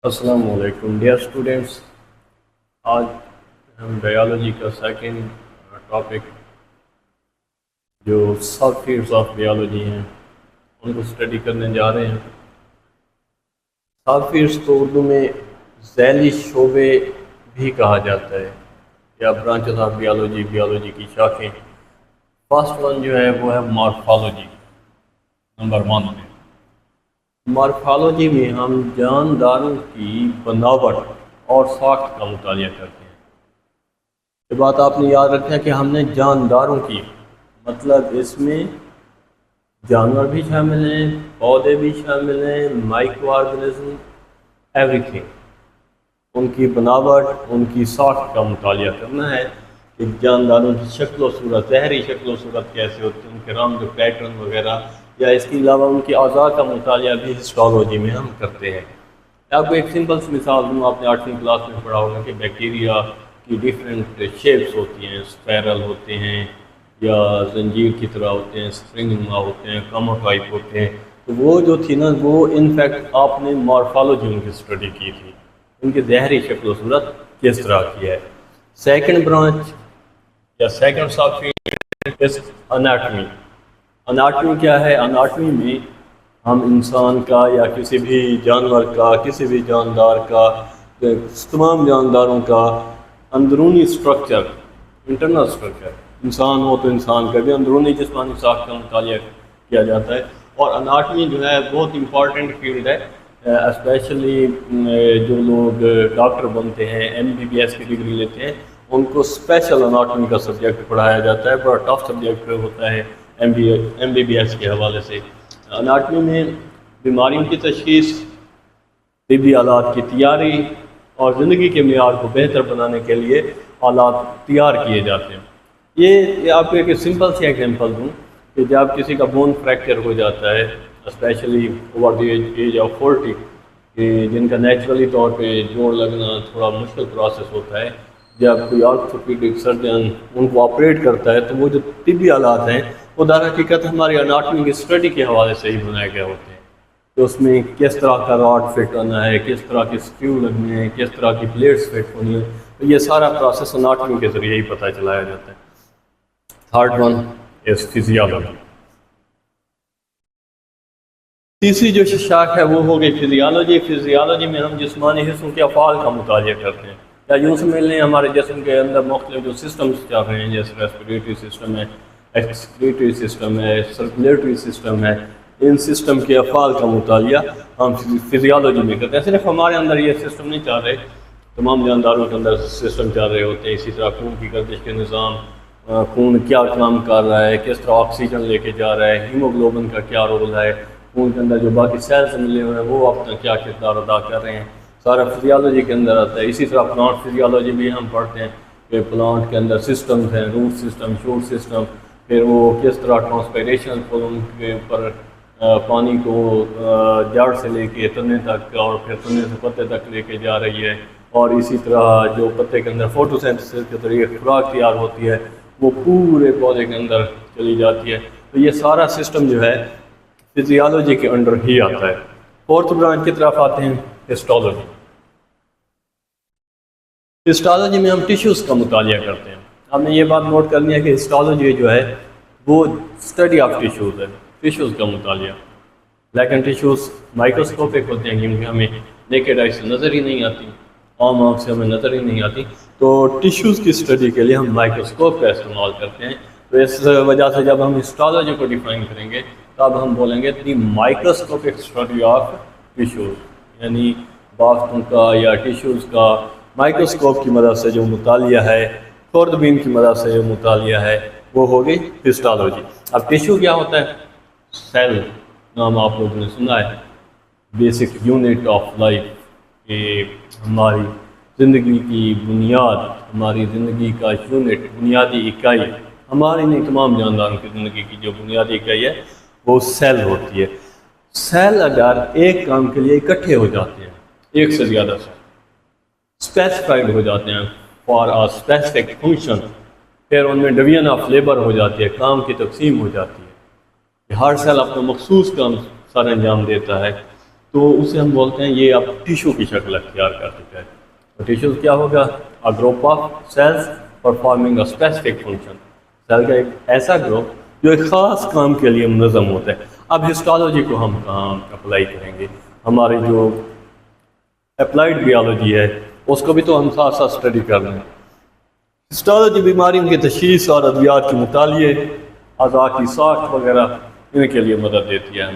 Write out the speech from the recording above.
السلام علیکم dear students. آج ہم بایولوجی کا سیکنڈ ٹاپک جو سب فیلڈس آف بایولوجی ہیں ان کو اسٹڈی کرنے جا رہے ہیں. سب فیلڈس کو اردو میں ذیلی شعبے بھی کہا جاتا ہے یا برانچز آف بیالوجی کی شاخیں. فرسٹ ون جو ہے وہ ہے مارفالوجی. نمبر 1 میں مارفالوجی میں ہم جانداروں کی بناوٹ اور ساخت کا مطالعہ کرتے ہیں. یہ بات آپ نے یاد رکھنا کہ ہم نے جانداروں کی مطلب اس میں جانور بھی شامل ہیں، پودے بھی شامل ہیں، مائکرو آرگنزم، ایوری تھنگ. ان کی بناوٹ، ان کی ساخت کا مطالعہ کرنا ہے کہ جانداروں کی شکل و صورت، ظاہری شکل و صورت کیسے ہوتی ہے، ان کے رنگ، پیٹرن وغیرہ، یا اس کے علاوہ ان کے اعضاء کا مطالعہ بھی ہسٹالوجی میں ہم کرتے ہیں. آپ کو ایک سمپل سی مثال دوں. آپ نے 8ویں کلاس میں پڑھا ہوگا کہ بیکٹیریا کی ڈیفرنٹ شیپس ہوتی ہیں. اسپیرل ہوتے ہیں یا زنجیر کی طرح ہوتے ہیں، اسپرنگ نما ہوتے ہیں، کامو ٹائپ ہوتے ہیں. تو وہ جو تھی نا، وہ انفیکٹ آپ نے مارفالوجی ان کی اسٹڈی کی تھی، ان کی ظاہری شکل و صورت کس طرح کی ہے. سیکنڈ برانچ یا second sub field is anatomy. Anatomy کیا ہے؟ اناٹمی میں ہم انسان کا یا کسی بھی جانور کا، کسی بھی جاندار کا، تمام جانداروں کا اندرونی سٹرکچر، انٹرنل سٹرکچر، انسان ہو تو انسان کا بھی اندرونی جسمانی ساخت کا مطالعہ کیا جاتا ہے. اور اناٹمی جو ہے بہت امپورٹنٹ فیلڈ ہے. اسپیشلی جو لوگ ڈاکٹر بنتے ہیں، MBBS کی ڈگری لیتے ہیں، ان کو اسپیشل اناٹمی کا سبجیکٹ پڑھایا جاتا ہے. بڑا ٹف سبجیکٹ ہوتا ہے MBBS کے حوالے سے. اناٹمی میں بیماریوں کی تشخیص، طبی آلات کی تیاری اور زندگی کے معیار کو بہتر بنانے کے لیے آلات تیار کیے جاتے ہیں. یہ آپ کو ایک سمپل سی ایگزامپل دوں کہ جب کسی کا بون فریکچر ہو جاتا ہے، specially over the age of 40، کہ جن کا نیچرلی طور پہ جوڑ لگنا تھوڑا مشکل پروسیس ہوتا ہے، جب کوئی آرتھوپیڈک سرجن ان کو آپریٹ کرتا ہے تو وہ جو طبی آلات ہیں وہ در حقیقت ہماری اناٹمی کی اسٹڈی کے حوالے سے ہی بنائے گئے ہوتے ہیں. تو اس میں کس طرح کا راڈ فٹ ہونا ہے، کس طرح کے اسکریو لگنے ہیں، کس طرح کی پلیٹس فٹ ہونی ہے، تو یہ سارا پروسیس اناٹمی کے ذریعے ہی پتہ چلایا جاتا ہے. Third one is physiology. تیسری جو شاخ ہے وہ ہو گئی فزیالوجی. فزیالوجی میں ہم جسمانی حصوں کے افعال کا مطالعہ کرتے ہیں. یا یوں سمجھ لیں ہمارے جسم کے اندر مختلف جو سسٹمز چل رہے ہیں، جیسے ریسپیریٹری سسٹم ہے، ایکسکریٹری سسٹم ہے، سرکولیٹری سسٹم ہے، ان سسٹم کے افعال کا مطالعہ ہم فزیالوجی میں کرتے ہیں. صرف ہمارے اندر یہ سسٹم نہیں چل رہے، تمام جانداروں کے اندر سسٹم چل رہے ہوتے ہیں. اسی طرح خون کی گردش کے نظام، خون کیا کام کر رہا ہے، کس طرح آکسیجن لے کے جا رہا ہے، ہیموگلوبن کا کیا رول ہے، خون کے اندر جو باقی سیلز ملے ہوئے ہیں وہ اپنا کیا کردار ادا کر رہے ہیں، سارا فزیالوجی کے اندر آتا ہے. اسی طرح پلانٹ فزیالوجی بھی ہم پڑھتے ہیں کہ پلانٹ کے اندر سسٹمز ہیں، روٹ سسٹم، شوٹ سسٹم، پھر وہ کس طرح ٹرانسپائریشن ان کے اوپر پانی کو جڑ سے لے کے تنے تک اور پھر تنے سے پتے تک لے کے جا رہی ہے. اور اسی طرح جو پتے کے اندر فوٹوسینتھسس کے ذریعے خوراک تیار ہوتی ہے وہ پورے پودے کے اندر چلی جاتی ہے. تو یہ سارا سسٹم جو ہے فزیالوجی کے انڈر ہی آتا ہے. فورتھ برانچ کی طرف آتے ہیں ہسٹالوجی. ہسٹالوجی میں ہم ٹیشوز کا مطالعہ کرتے ہیں. ہم نے یہ بات نوٹ کرنی ہے کہ ہسٹالوجی جو ہے وہ اسٹڈی آف ٹیشوز ہے، ٹیشوز کا مطالعہ. لیکن ٹیشوز مائکروسکوپک ہوتے ہیں کیونکہ ہمیں نیکڈ آئی سے نظر ہی نہیں آتی، عام آنکھ سے ہمیں نظر ہی نہیں آتی. تو ٹیشوز کی اسٹڈی کے لیے ہم مائکروسکوپ کا استعمال کرتے ہیں. تو اس وجہ سے جب ہم ہسٹالوجی کو ڈیفائن کریں گے تب ہم بولیں گے دی مائکروسکوپک اسٹڈی آف ٹیشوز، یعنی بافتوں کا یا ٹیشوز کا مائکروسکوپ کی مدد سے جو مطالعہ ہے، خوردبین کی مدد سے جو مطالعہ ہے، وہ ہوگی ہسٹالوجی. اب ٹیشو کیا ہوتا ہے؟ سیل نام آپ لوگوں نے سنا ہے، بیسک یونٹ آف لائف، کہ ہماری زندگی کی بنیاد، ہماری زندگی کا یونٹ، بنیادی اکائی، ہماری نہیں تمام جانداروں کی زندگی کی جو بنیادی اکائی ہے وہ سیل ہوتی ہے. سیل اگر ایک کام کے لیے اکٹھے ہو جاتے ہیں، ایک سے زیادہ سیل اسپیسیفائڈ ہو جاتے ہیں فار آ اسپیسیفک فنکشن، پھر ان میں ڈویژن آف لیبر ہو جاتی ہے، کام کی تقسیم ہو جاتی ہے کہ ہر سیل اپنا مخصوص کام سر انجام دیتا ہے. تو اسے ہم بولتے ہیں یہ اب ٹیشو کی شکل اختیار کر چکا ہے. تو ٹیشو کیا ہوگا؟ A group of cells performing a specific function. Cell کا ایک ایسا گروپ جو ایک خاص کام کے لیے منظم ہوتا ہے. اب ہسٹالوجی کو ہم کہاں اپلائی کریں گے؟ ہماری جو اپلائیڈ بیالوجی ہے اس کو بھی تو ہم خاص اسٹڈی کر رہے ہیں. ہسٹالوجی بیماریوں کی تشخیص اور ادویات کے مطالعے، اعضاء کی ساخت وغیرہ ان کے لیے مدد دیتی ہے.